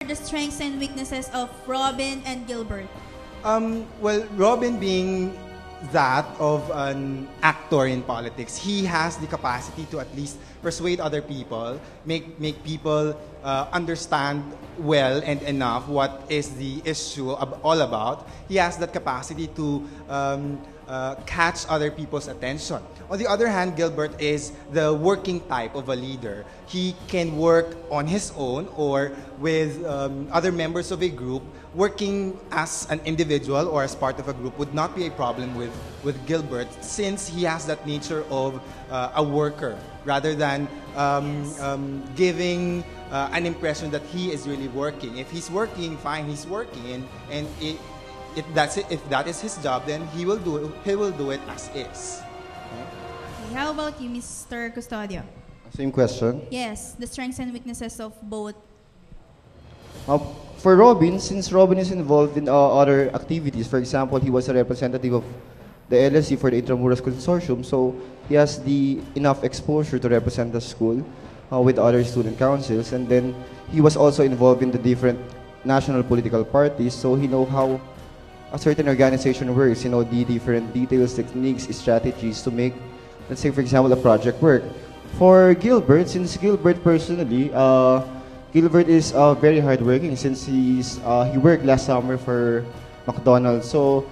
the strengths and weaknesses of Robin and Gilbert? Well, Robin being that of an actor in politics, he has the capacity to at least persuade other people, make people understand well and enough what is the issue all about. He has that capacity to catch other people's attention. On the other hand, Gilbert is the working type of a leader. He can work on his own or with other members of a group. Working as an individual or as part of a group would not be a problem with Gilbert, since he has that nature of a worker rather than giving an impression that he is really working. If he's working, fine, he's working, and if that is his job, then he will do it as is. Okay, how about you, Mr. Custodio? Same question. Yes, the strengths and weaknesses of both. For Robin, since Robin is involved in other activities, for example, he was a representative of the LSE for the Intramuros Consortium, so he has the enough exposure to represent the school with other student councils, and then he was also involved in the different national political parties, so he knows how a certain organization works, the different details, techniques, strategies to make, let's say, for example, a project work. For Gilbert, since Gilbert personally, Gilbert is very hardworking since he worked last summer for McDonald's. So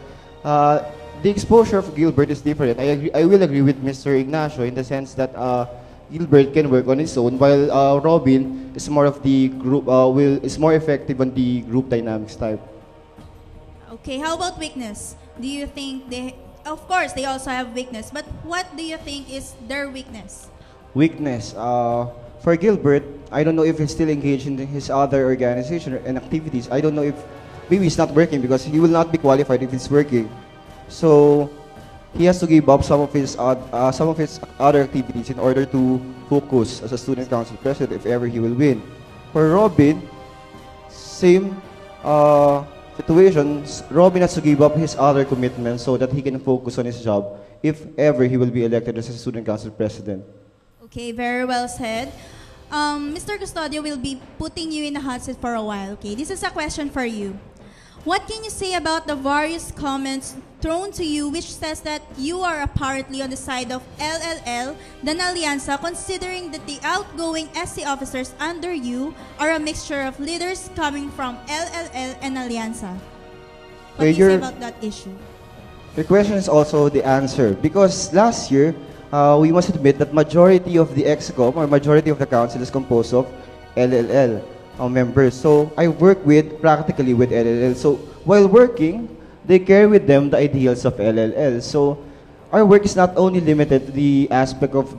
the exposure of Gilbert is different. I will agree with Mr. Ignacio in the sense that Gilbert can work on his own, while Robin is more of the group is more effective on the group dynamics type. Okay, how about weakness? Do you think of course they also have weakness, but what do you think is their weakness? Weakness. For Gilbert, I don't know if he's still engaged in his other organization and activities. I don't know if maybe he's not working because he will not be qualified if he's working. So he has to give up some of his other activities in order to focus as a student council president if ever he will win. For Robin, same situation. Robin has to give up his other commitments so that he can focus on his job if ever he will be elected as a student council president. Okay, very well said. Mr. Custodio will be putting you in the hot seat for a while. Okay, this is a question for you. What can you say about the various comments thrown to you which says that you are apparently on the side of LLL than Alianza, considering that the outgoing SC officers under you are a mixture of leaders coming from LLL and Alianza? What can you say about that issue? The question is also the answer, because last year, we must admit that majority of the EXCOM or majority of the council is composed of LLL members. So I work practically with LLL. So while working, they carry with them the ideals of LLL. So our work is not only limited to the aspect of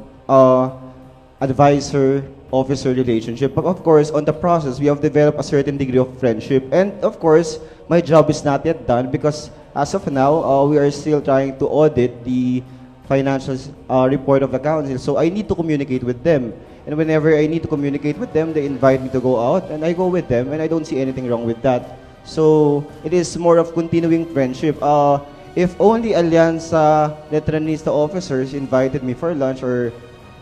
advisor-officer relationship, but of course, on the process, we have developed a certain degree of friendship. And of course, my job is not yet done because as of now, we are still trying to audit the financial report of the council. So I need to communicate with them. And whenever I need to communicate with them, they invite me to go out, and I go with them, and I don't see anything wrong with that. So it is more of continuing friendship. If only Alianza Letranista officers invited me for lunch or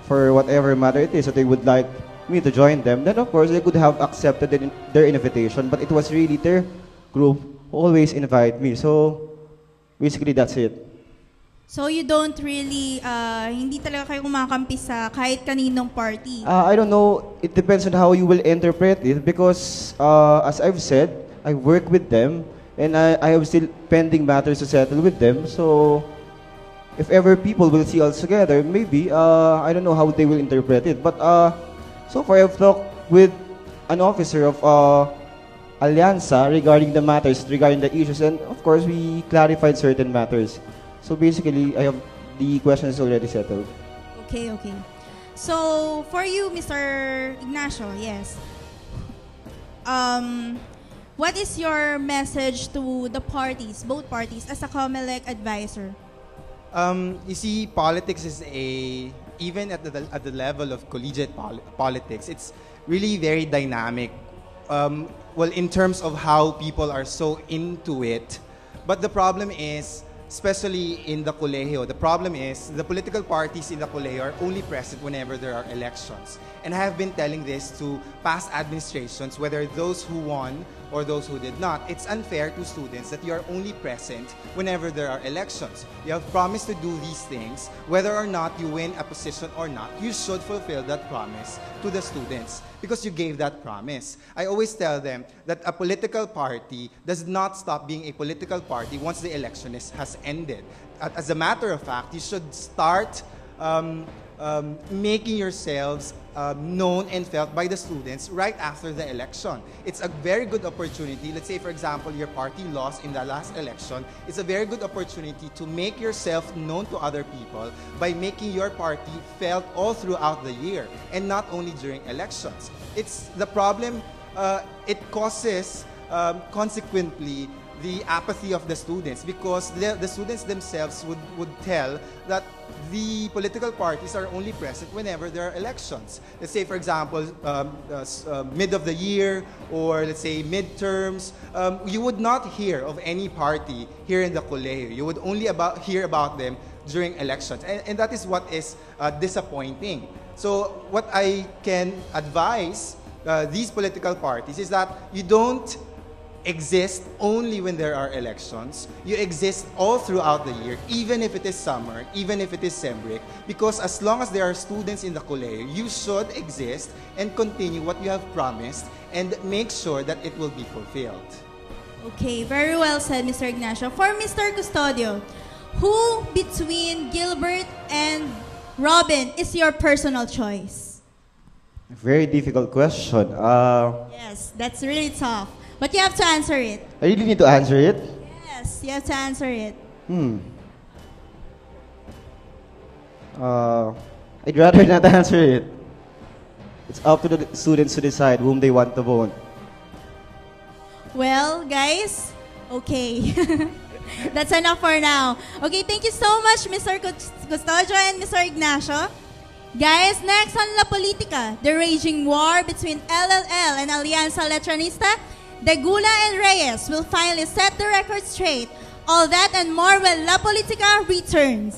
for whatever matter it is that they would like me to join them, then of course they could have accepted their invitation. But it was really their group who always invite me. So basically that's it. So you don't really, hindi talaga kayo kumakampi sa kahit kaninong party? I don't know. It depends on how you will interpret it because, as I've said, I work with them and I have still pending matters to settle with them. So if ever people will see us together, maybe, I don't know how they will interpret it. But so far I've talked with an officer of Alianza regarding the matters, regarding the issues, and of course we clarified certain matters. So basically, the question is already settled. Okay. So for you, Mr. Ignacio, yes. What is your message to the parties, both parties, as a COMELEC advisor? You see, politics is even at the level of collegiate politics, it's really very dynamic. Well, in terms of how people are so into it, but the problem is especially in the colegio. The problem is the political parties in the colegio are only present whenever there are elections. And I have been telling this to past administrations, whether those who won or those who did not. It's unfair to students that you are only present whenever there are elections. You have promised to do these things. Whether or not you win a position or not, you should fulfill that promise to the students because you gave that promise. I always tell them that a political party does not stop being a political party once the election has ended. As a matter of fact, you should start making yourselves known and felt by the students right after the election. It's a very good opportunity. Let's say, for example, your party lost in the last election. It's a very good opportunity to make yourself known to other people by making your party felt all throughout the year and not only during elections. It's the problem, it causes consequently the apathy of the students because the students themselves would tell that the political parties are only present whenever there are elections. Let's say, for example, mid of the year or let's say midterms, you would not hear of any party here in the colegio. You would only hear about them during elections. And that is what is disappointing. So what I can advise these political parties is that you don't exist only when there are elections. You exist all throughout the year, even if it is summer, even if it is sem-break, because as long as there are students in the colegio, you should exist and continue what you have promised and make sure that it will be fulfilled. Okay, very well said, Mr. Ignacio. For Mr. Custodio, who between Gilbert and Robin is your personal choice? Very difficult question. Yes, that's really tough. But you have to answer it. I really need to answer it? Yes, you have to answer it. I'd rather not answer it. It's up to the students to decide whom they want to vote. Well, guys, okay. That's enough for now. Okay, thank you so much, Mr. Custodio and Mr. Ignacio. Guys, next on La Politica, the raging war between LLL and Alianza Letranista, Degula and Reyes will finally set the record straight. All that and more when La Politica returns.